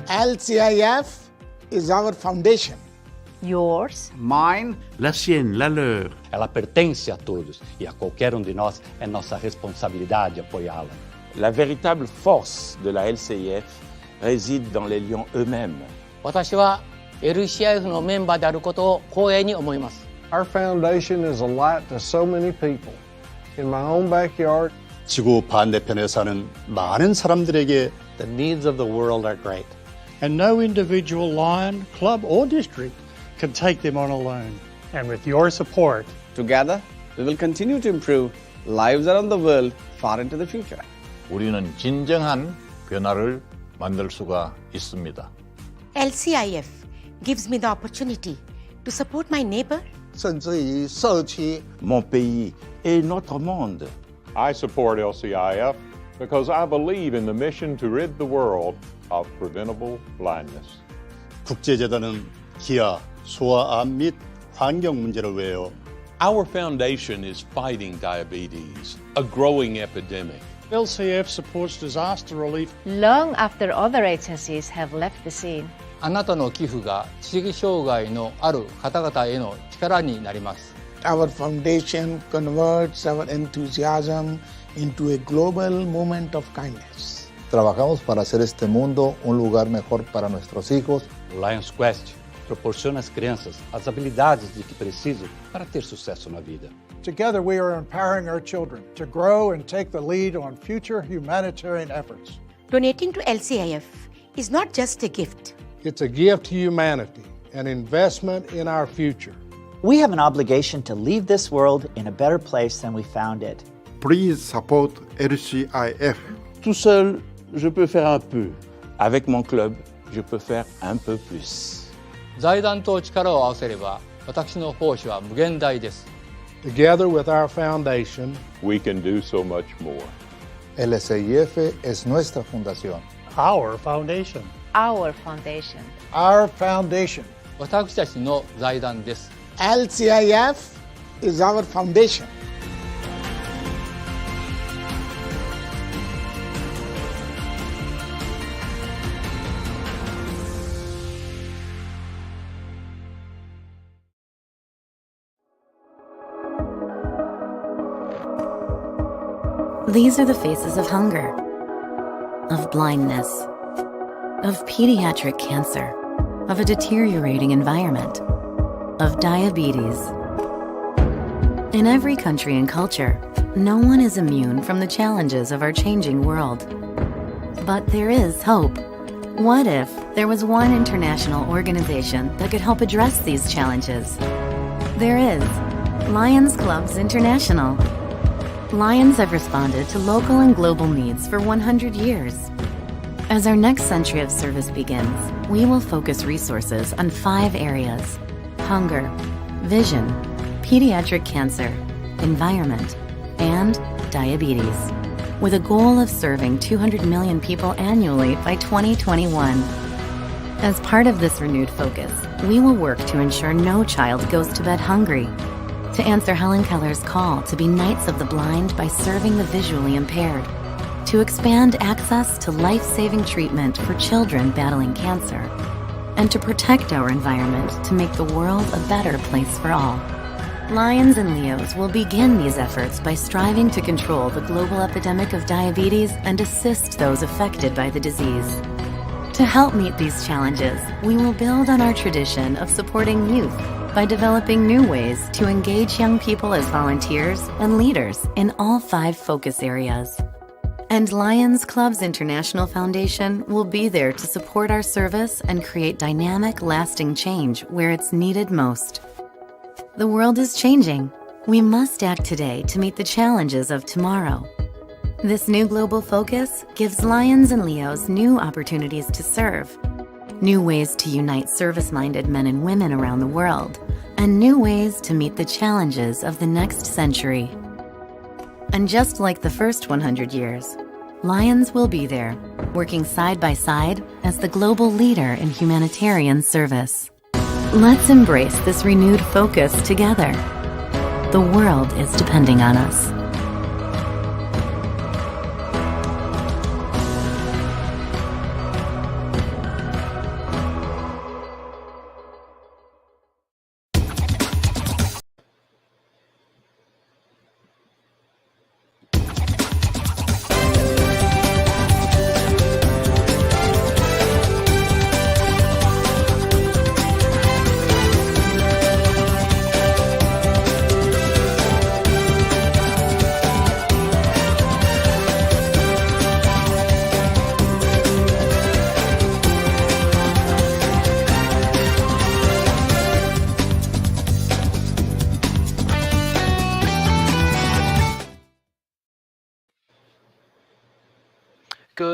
LCIF is our foundation. Yours. Mine. La sienne, la leur. Ela pertence a todos e a qualquer de nós é nossa responsabilidade apoiá-la. La véritable force de la LCIF réside dans les lions eux-mêmes. 私は LCIF のメンバーであることを光栄に思います。Our foundation is a light to so many people. In my own backyard, 지구 반대편에 사는 많은 사람들에게 The needs of the world are great. And no individual lion, club or district can take them on alone. And with your support, together we will continue to improve lives around the world far into the future. 우리는 진정한 변화를 만들 수가 있습니다. LCIF gives me the opportunity to support my neighbor. 甚至于社区 Mon pays et notre monde. I support LCIF because I believe in the mission to rid the world of preventable blindness. 국제재단은 기아, 소아암 및 환경 문제를 위하여 Our foundation is fighting diabetes, a growing epidemic. LCF supports disaster relief long after other agencies have left the scene. あなたの寄付が知的障害のある方々への力になります。Our foundation converts our enthusiasm into a global movement of kindness. Trabajamos para hacer este mundo un lugar mejor para nuestros hijos. Lions Quest proporciona às crianças as habilidades de que precisam para ter sucesso na vida. Together we are empowering our children to grow and take the lead on future humanitarian efforts. Donating to LCIF is not just a gift. It's a gift to humanity, an investment in our future. We have an obligation to leave this world in a better place than we found it. Please support LCIF. Tout seul, je peux faire un peu. Avec mon club, je peux faire un peu plus. 財団と力を合わせれば、私の奉仕は無限大です。Together with our foundation, we can do so much more. LCIF es nuestra fundación. Our foundation. Our foundation. Our foundation. 私たちの財団です。LCIF is our foundation. These are the faces of hunger, of blindness, of pediatric cancer, of a deteriorating environment, of diabetes. In every country and culture, no one is immune from the challenges of our changing world. But there is hope. What if there was one international organization that could help address these challenges? There is Lions Clubs International. Lions have responded to local and global needs for 100 years. As our next century of service begins, we will focus resources on 5 areas: hunger, vision, pediatric cancer, environment, and diabetes, with a goal of serving 200 million people annually by 2021. As part of this renewed focus, we will work to ensure no child goes to bed hungry, to answer Helen Keller's call to be Knights of the Blind by serving the visually impaired, to expand access to life-saving treatment for children battling cancer, and to protect our environment to make the world a better place for all. Lions and Leos will begin these efforts by striving to control the global epidemic of diabetes and assist those affected by the disease. To help meet these challenges, we will build on our tradition of supporting youth by developing new ways to engage young people as volunteers and leaders in all 5 focus areas. And Lions Clubs International Foundation will be there to support our service and create dynamic, lasting change where it's needed most. The world is changing. We must act today to meet the challenges of tomorrow. This new global focus gives Lions and Leos new opportunities to serve, new ways to unite service-minded men and women around the world, and new ways to meet the challenges of the next century. And just like the first 100 years, Lions will be there, working side by side as the global leader in humanitarian service. Let's embrace this renewed focus together. The world is depending on us.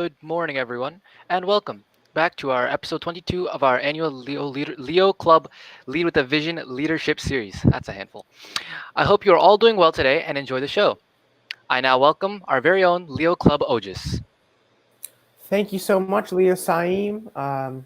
Good morning, everyone, and welcome back to our episode 22 of our annual Leo Club Lead with a Vision Leadership Series. That's a handful. I hope you're all doing well today and enjoy the show. I now welcome our very own Leo Club Otis. Thank you so much, Leo Saeem.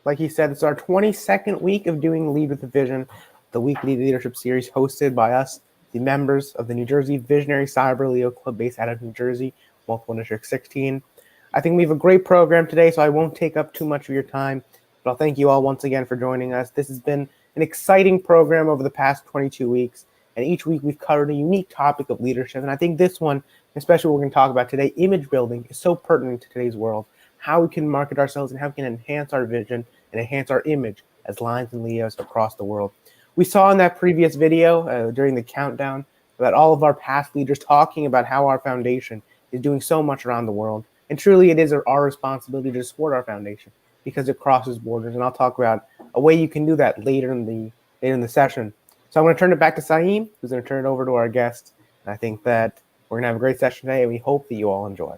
Like he said, it's our 22nd week of doing Lead with a Vision, the weekly leadership series hosted by us, the members of the New Jersey Visionary Cyber Leo Club based out of New Jersey, multiple District 16. I think we have a great program today, so I won't take up too much of your time, but I'll thank you all once again for joining us. This has been an exciting program over the past 22 weeks, and each week we've covered a unique topic of leadership, and I think this one, especially what we're going to talk about today, image building, is so pertinent to today's world. How we can market ourselves and how we can enhance our vision and enhance our image as Lions and Leos across the world. We saw in that previous video during the countdown about all of our past leaders talking about how our foundation is doing so much around the world. And truly, it is our responsibility to support our foundation because it crosses borders. And I'll talk about a way you can do that later in the session. So I'm going to turn it back to Saeem, who's going to turn it over to our guest. And I think that we're going to have a great session today, and we hope that you all enjoy.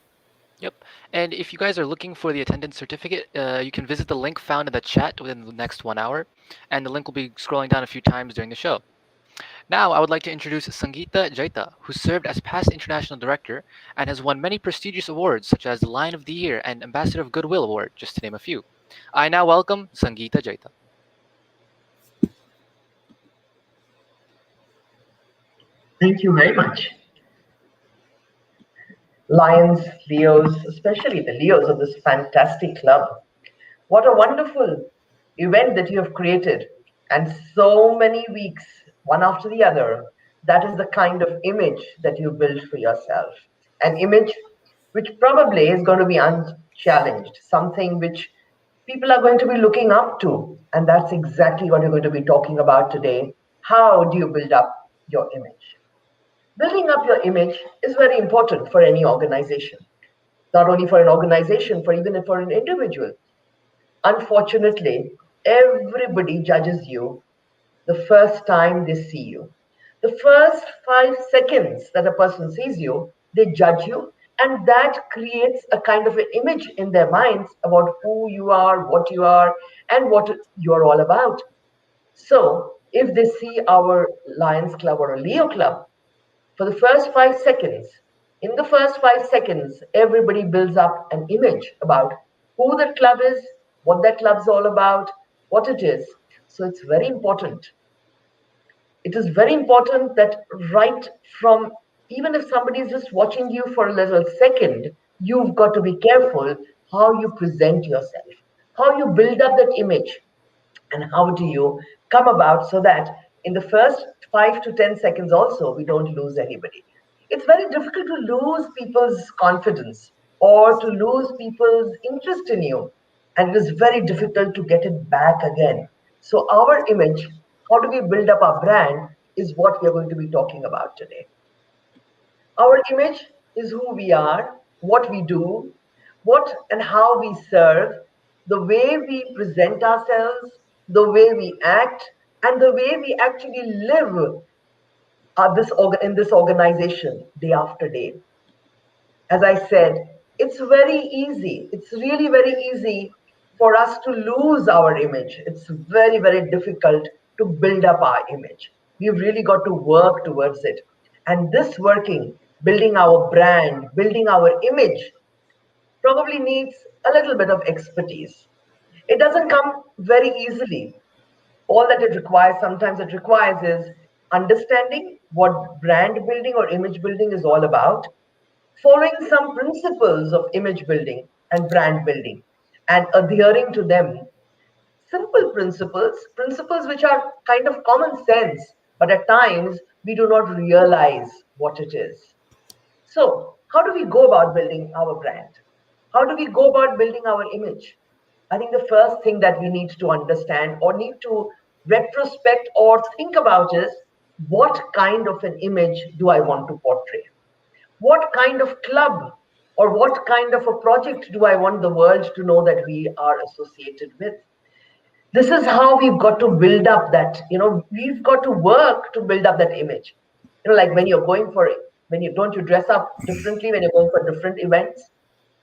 Yep. And if you guys are looking for the attendance certificate, you can visit the link found in the chat within the next 1 hour. And the link will be scrolling down a few times during the show. Now, I would like to introduce Sangeeta Jatia, who served as past international director and has won many prestigious awards such as the Lion of the Year and Ambassador of Goodwill Award, just to name a few. I now welcome Sangeeta Jatia. Thank you very much. Lions, Leos, especially the Leos of this fantastic club. What a wonderful event that you have created, and so many weeks, one after the other. That is the kind of image that you build for yourself. An image which probably is going to be unchallenged, something which people are going to be looking up to. And that's exactly what we're going to be talking about today. How do you build up your image? Building up your image is very important for any organization. Not only for an organization, for even for an individual. Unfortunately, everybody judges you the first time they see you. The first 5 seconds that a person sees you, they judge you, and that creates a kind of an image in their minds about who you are, and what you're all about. So, if they see our Lions Club or a Leo Club, for the first 5 seconds, in the first 5 seconds, everybody builds up an image about who that club is, what that club's all about, what it is. So it's very important. It is very important that right from, even if somebody is just watching you for a little second, you've got to be careful how you present yourself, how you build up that image, and how do you come about so that in the first 5 to 10 seconds also, we don't lose anybody. It's very difficult to lose people's confidence or to lose people's interest in you. And it is very difficult to get it back again. So our image, how do we build up our brand, is what we are going to be talking about today. Our image is who we are, what we do, what and how we serve, the way we present ourselves, the way we act, and the way we actually live in this organization day after day. As I said, it's very easy. It's really very easy for us to lose our image. It's very, very difficult to build up our image. We've really got to work towards it. And this working, building our brand, building our image, probably needs a little bit of expertise. It doesn't come very easily. All that it requires, sometimes it requires, is understanding what brand building or image building is all about, following some principles of image building and brand building, and adhering to them. Simple principles which are kind of common sense, but at times we do not realize what it is. So, how do we go about building our brand? How do we go about building our image? I think the first thing that we need to understand or need to retrospect or think about is, what kind of an image do I want to portray? What kind of club or what kind of a project do I want the world to know that we are associated with? This is how we've got to build up that, we've got to work to build up that image. Like when you're going for it, don't you dress up differently when you're going for different events?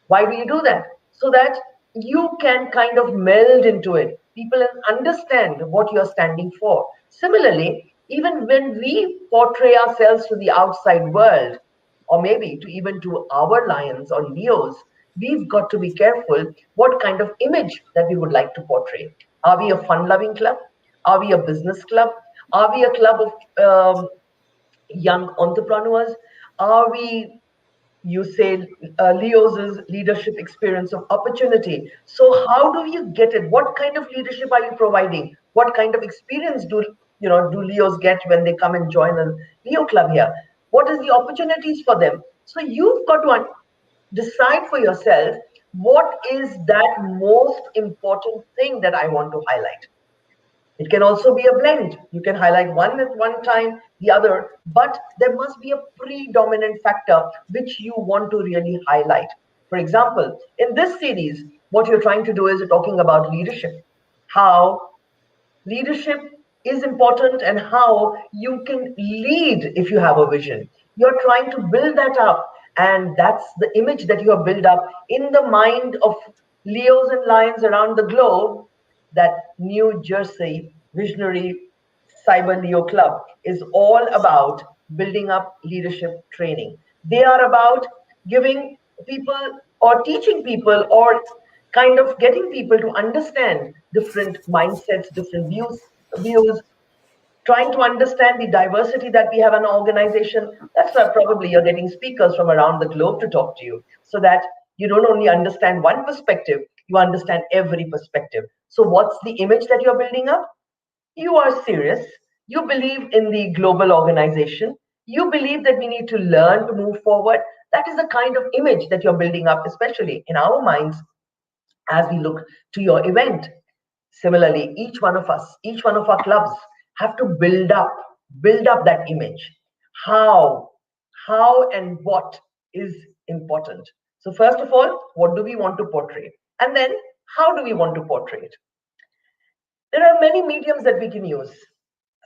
Why do you do that? So that you can kind of meld into it. People understand what you're standing for. Similarly, even when we portray ourselves to the outside world, or maybe to even to our lions or leos, we've got to be careful what kind of image that we would like to portray. Are we a fun-loving club? Are we a business club? Are we a club of young entrepreneurs? Are we, you say, Leo's leadership experience of opportunity? So how do you get it? What kind of leadership are you providing? What kind of experience do Leos get when they come and join a Leo club here? What is the opportunities for them? So you've got to decide for yourself, what is that most important thing that I want to highlight? It can also be a blend. You can highlight one at one time, the other, but there must be a predominant factor which you want to really highlight. For example, in this series, what you're trying to do is you're talking about leadership, how leadership is important and how you can lead if you have a vision. You're trying to build that up, and that's the image that you have built up in the mind of Leos and Lions around the globe. That New Jersey Visionary Cyber Leo Club is all about building up leadership training. They are about giving people or teaching people or kind of getting people to understand different mindsets, different views, trying to understand the diversity that we have in an organization. That's why probably you're getting speakers from around the globe to talk to you, so that you don't only understand one perspective, you understand every perspective. So what's the image that you're building up? You are serious. You believe in the global organization. You believe that we need to learn to move forward. That is the kind of image that you're building up, especially in our minds as we look to your event. Similarly, each one of us, each one of our clubs have to build up that image. How and what is important. So first of all, what do we want to portray? And then how do we want to portray it? There are many mediums that we can use.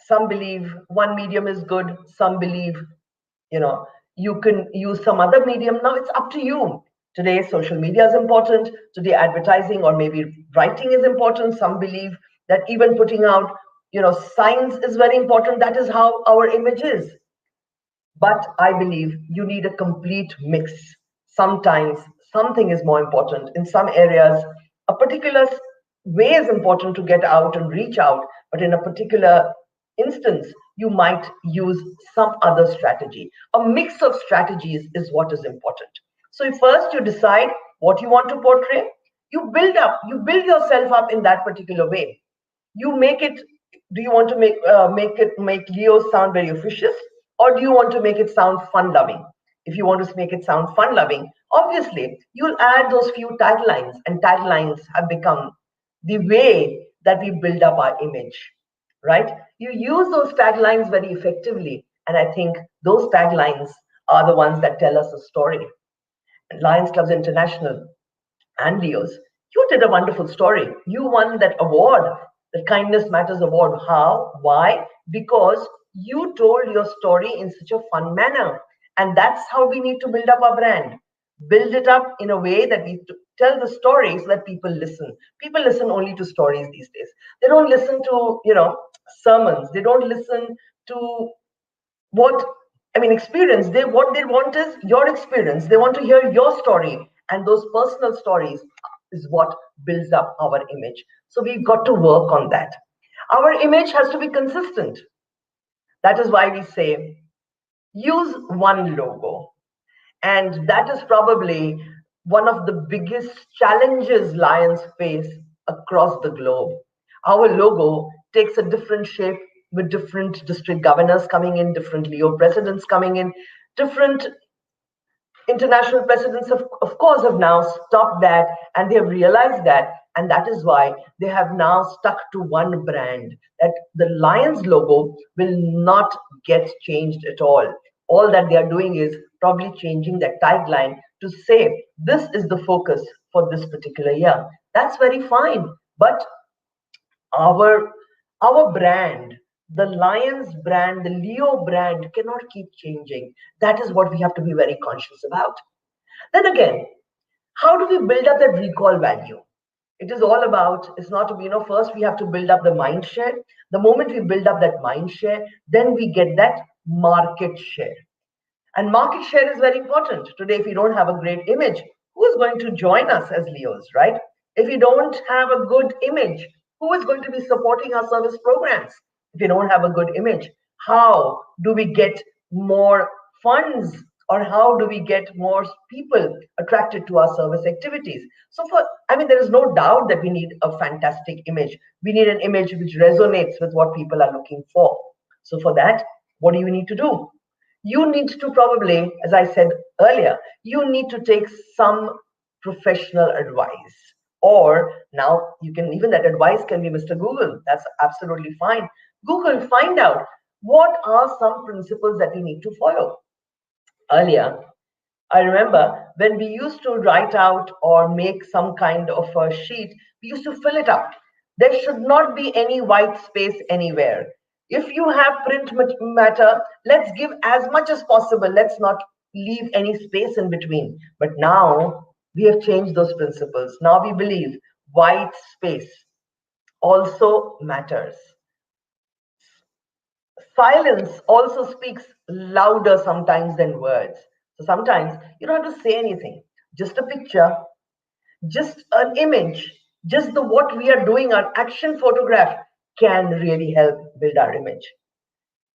Some believe one medium is good. Some believe, you can use some other medium. Now it's up to you. Today, social media is important. Today, advertising or maybe writing is important. Some believe that even putting out, signs is very important. That is how our image is. But I believe you need a complete mix. Sometimes something is more important. In some areas, a particular way is important to get out and reach out, but in a particular instance, you might use some other strategy. A mix of strategies is what is important. So first you decide what you want to portray. You build yourself up in that particular way. You make it. Do you want to make Leo sound very officious, or do you want to make it sound fun loving? If you want to make it sound fun loving, obviously you'll add those few taglines, and taglines have become the way that we build up our image, right? You use those taglines very effectively, and I think those taglines are the ones that tell us a story. Lions Clubs International and Leos, you did a wonderful story. You won that award, the Kindness Matters Award. How? Why? Because you told your story in such a fun manner. And that's how we need to build up our brand. Build it up in a way that we tell the story so that people listen. People listen only to stories these days. They don't listen to, sermons. They don't listen to experience. What they want is your experience. They want to hear your story. And those personal stories is what builds up our image. So we've got to work on that. Our image has to be consistent. That is why we say, use one logo. And that is probably one of the biggest challenges Lions face across the globe. Our logo takes a different shape with different district governors coming in, different Leo presidents coming in, different international presidents, of course, have now stopped that, and they have realized that, and that is why they have now stuck to one brand, that the Lions logo will not get changed at all. All that they are doing is probably changing that tagline to say, this is the focus for this particular year. That's very fine, but our brand, the Lions brand, the Leo brand cannot keep changing. That is what we have to be very conscious about. Then again, How do we build up that recall value? It is all about, it's not to be, first we have to build up the mind share. The moment we build up that mind share, then we get that market share. And market share is very important. Today, if you don't have a great image, who is going to join us as Leos, right? If you don't have a good image, who is going to be supporting our service programs? If you don't have a good image, how do we get more funds, or how do we get more people attracted to our service activities? So there is no doubt that we need a fantastic image. We need an image which resonates with what people are looking for. So for that, what do you need to do? You need to probably, as I said earlier, you need to take some professional advice. Or now you can, even that advice can be Mr. Google. That's absolutely fine. Google, find out what are some principles that we need to follow. Earlier, I remember when we used to write out or make some kind of a sheet, we used to fill it up. There should not be any white space anywhere. If you have print matter, let's give as much as possible. Let's not leave any space in between. But now we have changed those principles. Now we believe white space also matters. Silence also speaks louder sometimes than words. So sometimes you don't have to say anything. Just a picture, just an image, just the what we are doing, our action photograph can really help build our image.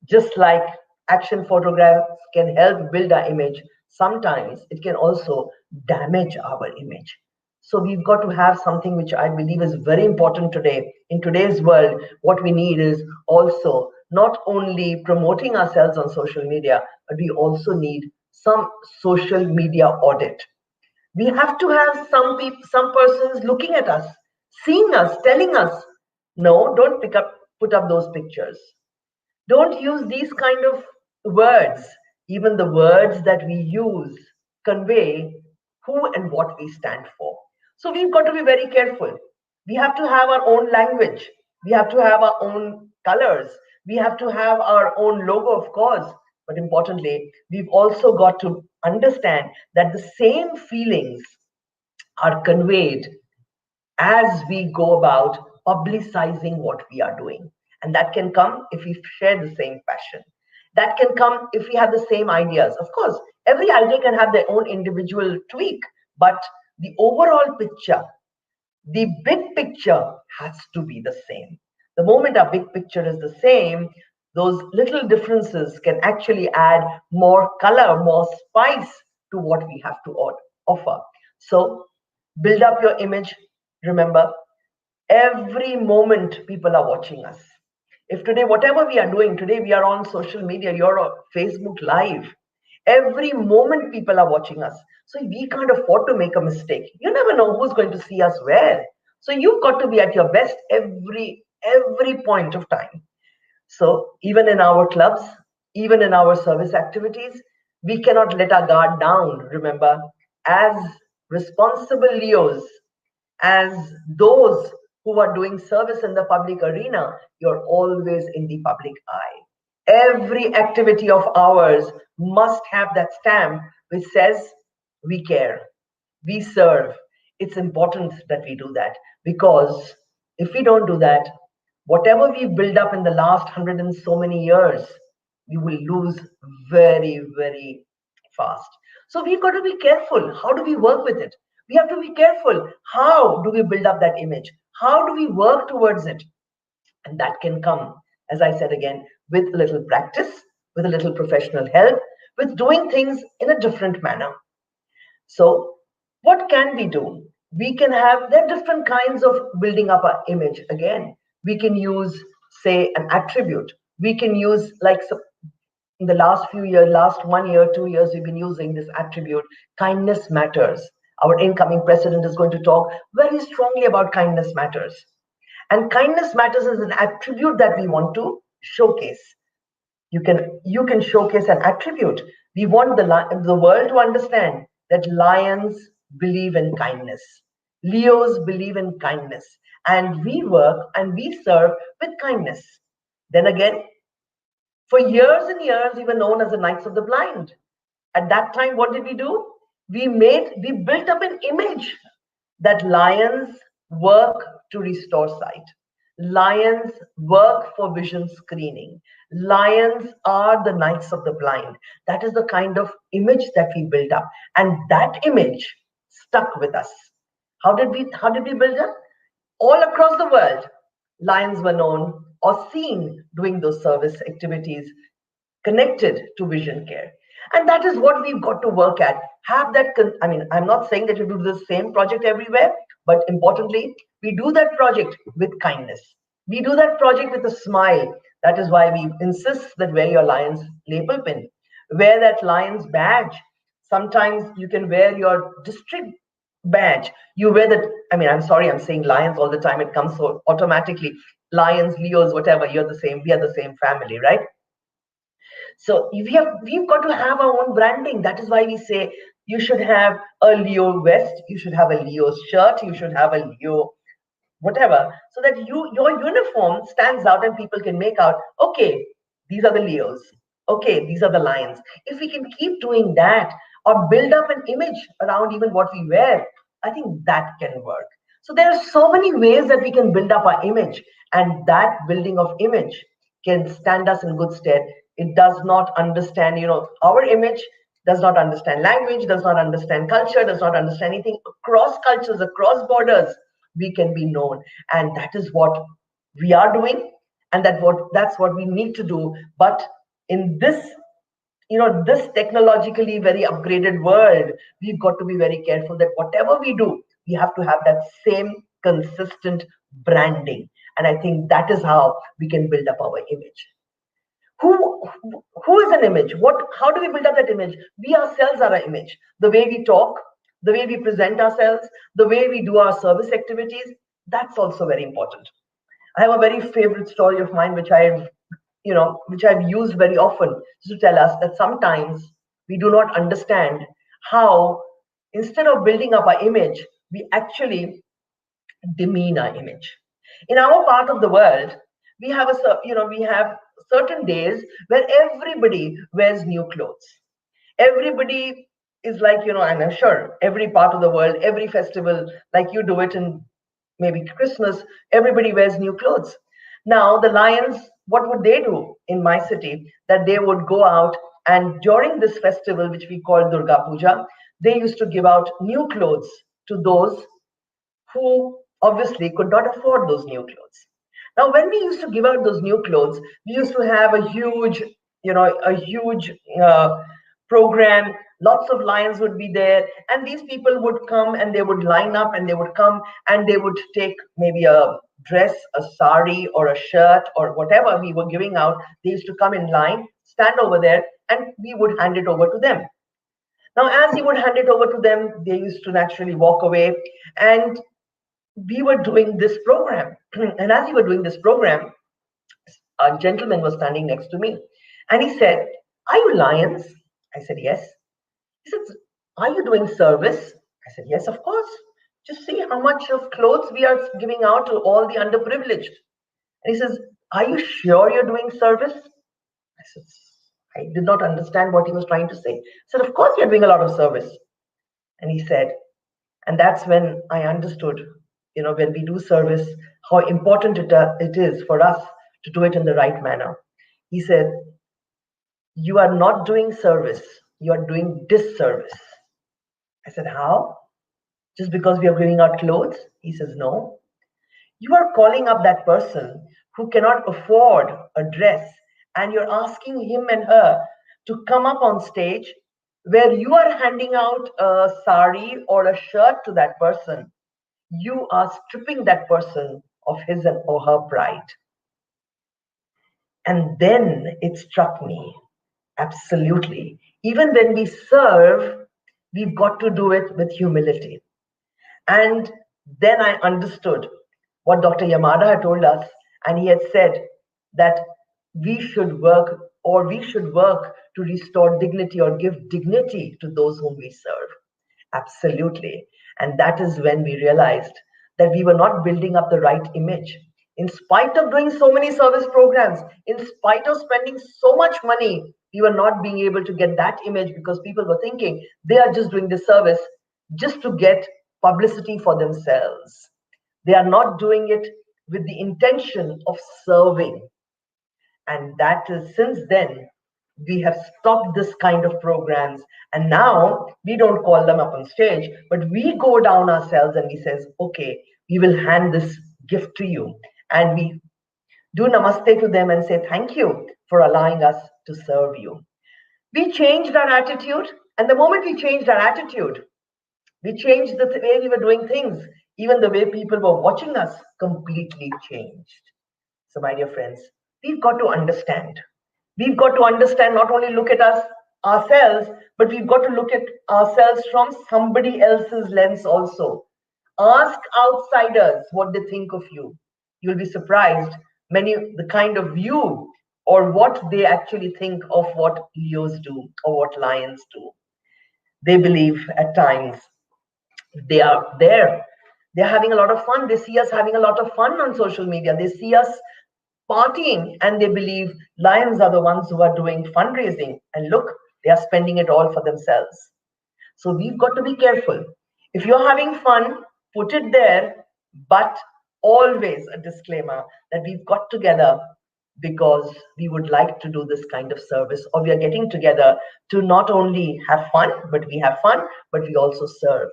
Just like action photographs can help build our image, sometimes it can also damage our image. So we've got to have something which I believe is very important today. In today's world, what we need is also not only promoting ourselves on social media, but we also need some social media audit. We have to have some people, some persons looking at us, seeing us, telling us, no, don't put up those pictures. Don't use these kind of words. Even the words that we use convey who and what we stand for. So we've got to be very careful. We have to have our own language. We have to have our own colors. We have to have our own logo, of course. But importantly, we've also got to understand that the same feelings are conveyed as we go about publicizing what we are doing. And that can come if we share the same passion. That can come if we have the same ideas. Of course, every idea can have their own individual tweak, but the overall picture, the big picture has to be the same. The moment our big picture is the same, those little differences can actually add more color, more spice to what we have to offer. So build up your image. Remember, every moment people are watching us. If today, whatever we are doing, today we are on social media, you're on Facebook Live. Every moment people are watching us. So we can't afford to make a mistake. You never know who's going to see us where. So you've got to be at your best every point of time. So even in our clubs, even in our service activities, we cannot let our guard down. Remember, as responsible Leos, as those who are doing service in the public arena, you're always in the public eye. Every activity of ours must have that stamp which says we care, we serve. It's important that we do that, because if we don't do that, whatever we build up in the last 100 and so many years, we will lose very, very fast. So we've got to be careful. How do we work with it? We have to be careful. How do we build up that image? How do we work towards it? And that can come, as I said again, with a little practice, with a little professional help, with doing things in a different manner. So what can we do? We can have, there are different kinds of building up our image. Again, we can use, say, an attribute. We can use, like, in the last few years, last 1 year, 2 years, we've been using this attribute, kindness matters. Our incoming president is going to talk very strongly about kindness matters. And kindness matters is an attribute that we want to showcase. You can showcase an attribute. We want the world to understand that lions believe in kindness. Leos believe in kindness. And we work and we serve with kindness. Then again, for years and years, we were known as the Knights of the Blind. At that time, what did we do? we built up an image that lions work to restore sight. Lions work for vision screening. Lions are the knights of the blind. That is the kind of image that we built up. And that image stuck with us. How did we build it? All across the world, lions were known or seen doing those service activities connected to vision care. And that is what we've got to work at. Have that, I'm not saying that you do the same project everywhere, but importantly, we do that project with kindness. We do that project with a smile. That is why we insist that wear your Lions label pin, wear that Lions badge. Sometimes you can wear your district badge. You wear that, I'm sorry, I'm saying Lions all the time. It comes so automatically. Lions, Leos, whatever, we are the same family, right? So we've got to have our own branding. That is why we say you should have a Leo vest, you should have a Leo shirt, you should have a Leo whatever, so that your uniform stands out and people can make out, okay, these are the Leos, okay, these are the Lions. If we can keep doing that or build up an image around even what we wear, I think that can work. So there are so many ways that we can build up our image, and that building of image can stand us in good stead. It does not understand, our image does not understand language, does not understand culture, does not understand anything. Across cultures, across borders, we can be known. And that is what we are doing. And that's what we need to do. But in this, this technologically very upgraded world, we've got to be very careful that whatever we do, we have to have that same consistent branding. And I think that is how we can build up our image. Who is an image? How do we build up that image? We ourselves are an image. The way we talk, the way we present ourselves, the way we do our service activities, that's also very important. I have a very favorite story of mine, which I've used very often to tell us that sometimes we do not understand how, instead of building up our image, we actually demean our image. In our part of the world, we have certain days where everybody wears new clothes. Everybody is like, and I'm sure every part of the world, every festival, like you do it in maybe Christmas, everybody wears new clothes. Now, the Lions, what would they do in my city? That they would go out, and during this festival, which we call Durga Puja, they used to give out new clothes to those who obviously could not afford those new clothes. Now, when we used to give out those new clothes, we used to have a huge program. Lots of lions would be there, and these people would come and they would line up and they would come and they would take maybe a dress, a sari, or a shirt, or whatever we were giving out. They used to come in line, stand over there, and we would hand it over to them. Now, as he would hand it over to them, they used to naturally walk away, and we were doing this program. And as we were doing this program, a gentleman was standing next to me, and he said, "Are you Lions?" I said, "Yes." He said, "Are you doing service?" I said, "Yes, of course. Just see how much of clothes we are giving out to all the underprivileged." And he says, "Are you sure you're doing service?" I said, I did not understand what he was trying to say. I said, "Of course you're doing a lot of service." And he said, and that's when I understood, when we do service, how important it is for us to do it in the right manner. He said, "You are not doing service, you are doing disservice." I said, "How? Just because we are giving out clothes?" He says, "No. You are calling up that person who cannot afford a dress, and you're asking him and her to come up on stage where you are handing out a sari or a shirt to that person. You are stripping that person of his or her pride." And then it struck me, absolutely. Even when we serve, we've got to do it with humility. And then I understood what Dr. Yamada had told us, and he had said that we should work to restore dignity or give dignity to those whom we serve. Absolutely. And that is when we realized that we were not building up the right image. In spite of doing so many service programs, in spite of spending so much money, we were not being able to get that image because people were thinking they are just doing the service just to get publicity for themselves. They are not doing it with the intention of serving. And that is, since then, we have stopped this kind of programs. And now we don't call them up on stage, but we go down ourselves and we says, okay, we will hand this gift to you. And we do namaste to them and say, thank you for allowing us to serve you. We changed our attitude. And the moment we changed our attitude, we changed the way we were doing things. Even the way people were watching us completely changed. So, my dear friends, we've got to understand. We've got to understand, not only look at us ourselves, but we've got to look at ourselves from somebody else's lens also. Ask outsiders what they think of you. You'll be surprised the kind of view or what they actually think of what Leos do or what Lions do. They believe at times they are there. They're having a lot of fun. They see us having a lot of fun on social media. They see us partying and they believe lions are the ones who are doing fundraising. And look, they are spending it all for themselves. So we've got to be careful. If you're having fun, put it there, but always a disclaimer that we've got together because we would like to do this kind of service, or we are getting together to not only have fun, but we have fun, but we also serve.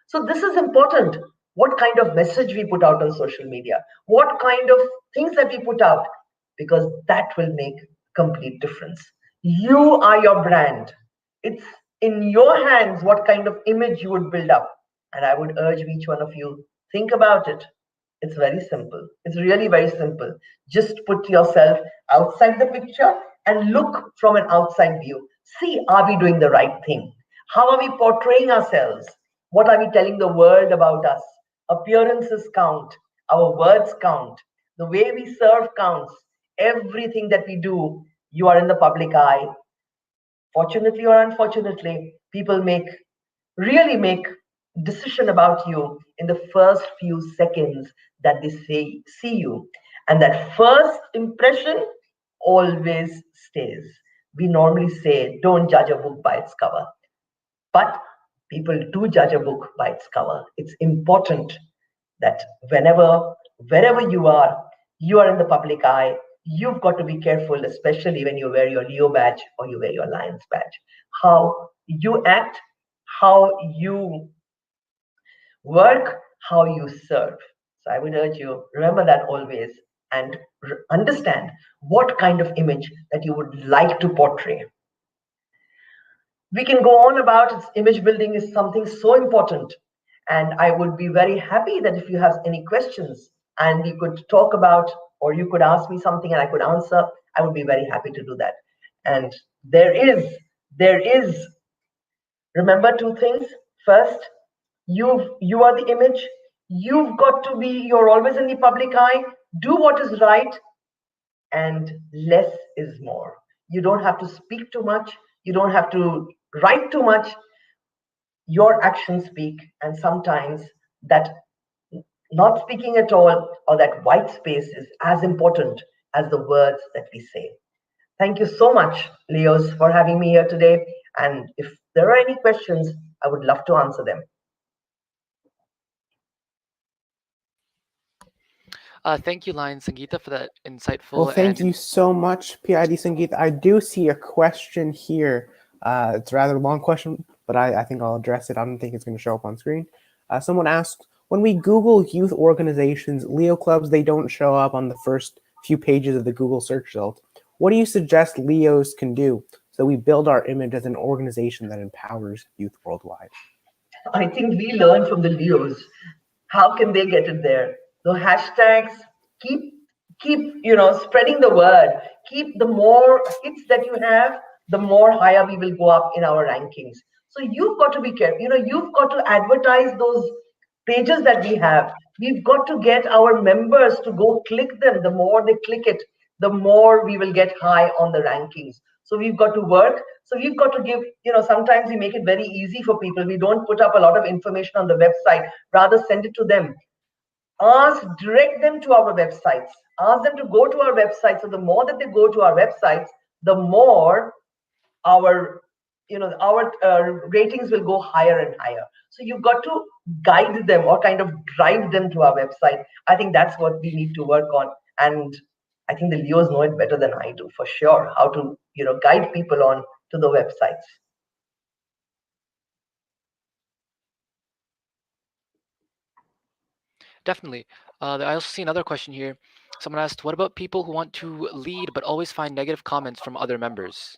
So this is important. What kind of message we put out on social media, what kind of things that we put out, because that will make complete difference. You are your brand. It's in your hands what kind of image you would build up. And I would urge each one of you, think about it. It's very simple. It's really very simple. Just put yourself outside the picture and look from an outside view. See, are we doing the right thing? How are we portraying ourselves? What are we telling the world about us? Appearances count. Our words count. The way we serve counts. Everything that we do, you are in the public eye. Fortunately or unfortunately, people really make decision about you in the first few seconds that they see you. And that first impression always stays. We normally say, don't judge a book by its cover. But people do judge a book by its cover. It's important that wherever you are in the public eye. You've got to be careful, especially when you wear your Leo badge or you wear your Lions badge. How you act, how you work, how you serve. So I would urge you, remember that always and understand what kind of image that you would like to portray. We can go on about image building is something so important. And I would be very happy that if you have any questions and we could talk about, or you could ask me something and I could answer, I would be very happy to do that. And there is, remember two things. First, you are the image. You've got to be, you're always in the public eye. Do what is right, and less is more. You don't have to speak too much. You don't have to write too much. Your actions speak, and sometimes that not speaking at all or that white space is as important as the words that we say. Thank you so much, Leos, for having me here today. And if there are any questions, I would love to answer them. Thank you, Lion Sangeeta, for that insightful. Well, thank you so much, PID Sangeeta. I do see a question here. It's a rather long question, but I think I'll address it. I don't think it's going to show up on screen. Someone asked, when we Google youth organizations, Leo clubs, they don't show up on the first few pages of the Google search result. What do you suggest Leos can do so we build our image as an organization that empowers youth worldwide? I think we learn from the Leos. How can they get it there? The hashtags, keep spreading the word. Keep the more hits that you have, the more higher we will go up in our rankings. So you've got to be careful. You've got to advertise those pages that we have. We've got to get our members to go click them. The more they click it, the more we will get high on the rankings. So we've got to work. So we've got to give, sometimes we make it very easy for people. We don't put up a lot of information on the website, rather send it to them. direct them to our websites. Ask them to go to our website. So the more that they go to our websites, the more our ratings will go higher and higher. So you've got to guide them or kind of drive them to our website. I think that's what we need to work on, and I think the Leos know it better than I do for sure, how to guide people on to the websites. Definitely. I also see another question here. Someone asked, what about people who want to lead but always find negative comments from other members?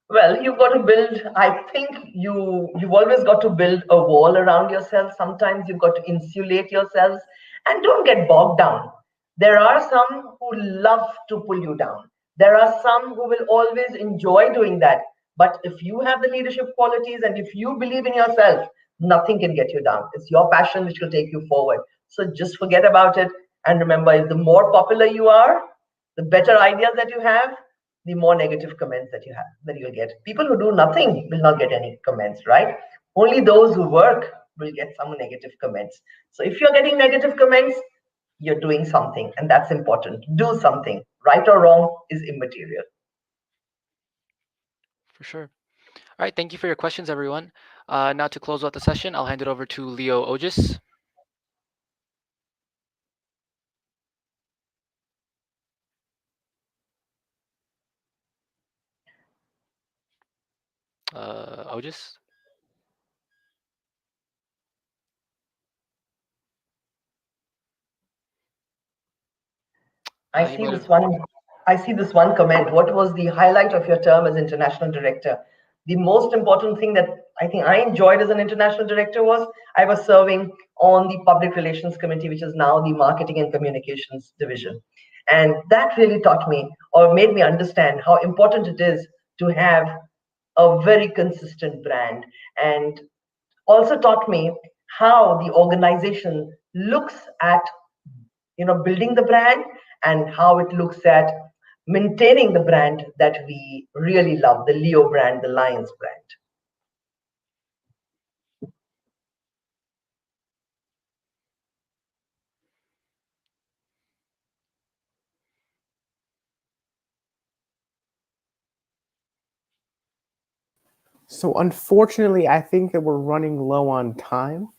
Well, you've got to build, I think you've always got to build a wall around yourself. Sometimes you've got to insulate yourselves and don't get bogged down. There are some who love to pull you down. There are some who will always enjoy doing that. But if you have the leadership qualities and if you believe in yourself, nothing can get you down. It's your passion which will take you forward. So just forget about it. And remember, the more popular you are, the better ideas that you have, the more negative comments that you'll get. People who do nothing will not get any comments, right? Only those who work will get some negative comments. So if you're getting negative comments, you're doing something, and that's important. Do something. Right or wrong is immaterial. For sure. All right, thank you for your questions, everyone. Now to close out the session, I'll hand it over to Leo Ojis. Ojis? I see this one comment. What was the highlight of your term as international director? The most important thing that I think I enjoyed as an international director was I was serving on the public relations committee, which is now the marketing and communications division. And that really taught me or made me understand how important it is to have a very consistent brand, and also taught me how the organization looks at building the brand and how it looks at maintaining the brand that we really love, the Leo brand, the Lions brand. So unfortunately, I think that we're running low on time.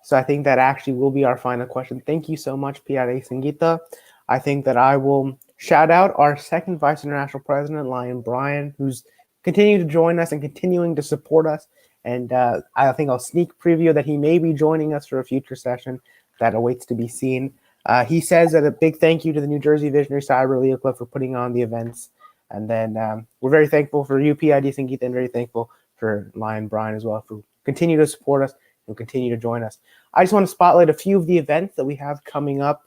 So I think that actually will be our final question. Thank you so much, P.I.A. Sangeeta. I think that I will shout out our second Vice International President, Lion Brian, who's continuing to join us and continuing to support us. And I think I'll sneak preview that he may be joining us for a future session that awaits to be seen. He says that a big thank you to the New Jersey Visionary Cyber Leo Club for putting on the events. And then we're very thankful for you, P.I.D. Sangeeta, and very thankful for Lion Brian as well for continue to support us and continue to join us. I just want to spotlight a few of the events that we have coming up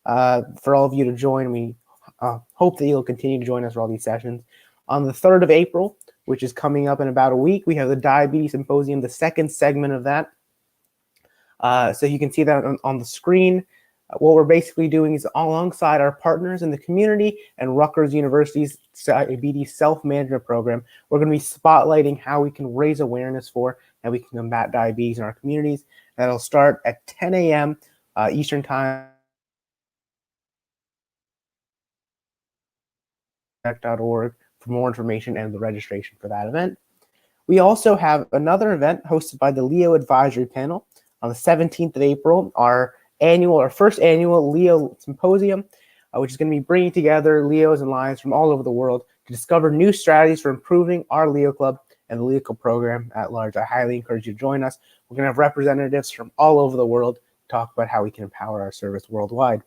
for all of you to join. We hope that you'll continue to join us for all these sessions. On the 3rd of April, which is coming up in about a week, we have the Diabetes Symposium, the second segment of that. So you can see that on the screen. What we're basically doing is alongside our partners in the community and Rutgers University's Diabetes Self-Management Program, we're going to be spotlighting how we can raise awareness for and we can combat diabetes in our communities. That'll start at 10 a.m. Eastern Time. .org for more information and the registration for that event. We also have another event hosted by the Leo Advisory Panel on the 17th of April, our first annual Leo Symposium, which is going to be bringing together Leos and Lions from all over the world to discover new strategies for improving our Leo Club and the Leo Club program at large. I highly encourage you to join us. We're going to have representatives from all over the world to talk about how we can empower our service worldwide.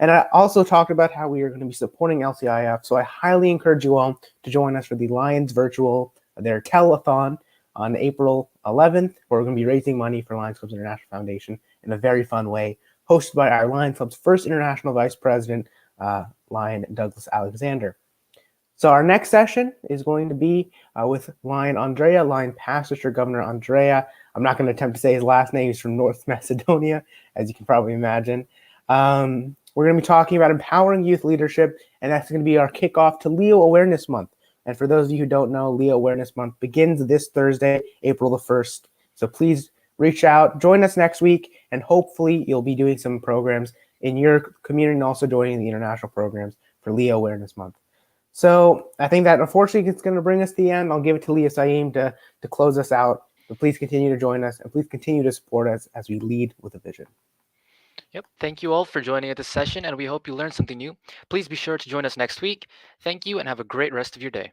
And I also talked about how we are going to be supporting LCIF, so I highly encourage you all to join us for the Lions Virtual, their telethon on April 11th, where we're going to be raising money for Lions Clubs International Foundation in a very fun way, hosted by our Lions Club's first international vice president, Lion Douglas Alexander. So our next session is going to be with Lion Andrea, Lion Past District Governor Andrea. I'm not going to attempt to say his last name. He's from North Macedonia, as you can probably imagine. We're going to be talking about empowering youth leadership, and that's going to be our kickoff to Leo Awareness Month. And for those of you who don't know, Leo Awareness Month begins this Thursday, April the 1st. So please reach out, join us next week, and hopefully you'll be doing some programs in your community and also joining the international programs for Leo Awareness Month. So I think that unfortunately it's going to bring us to the end. I'll give it to Leah Saeem to close us out. But please continue to join us and please continue to support us as we lead with a vision. Yep. Thank you all for joining at this session, and we hope you learned something new. Please be sure to join us next week. Thank you, and have a great rest of your day.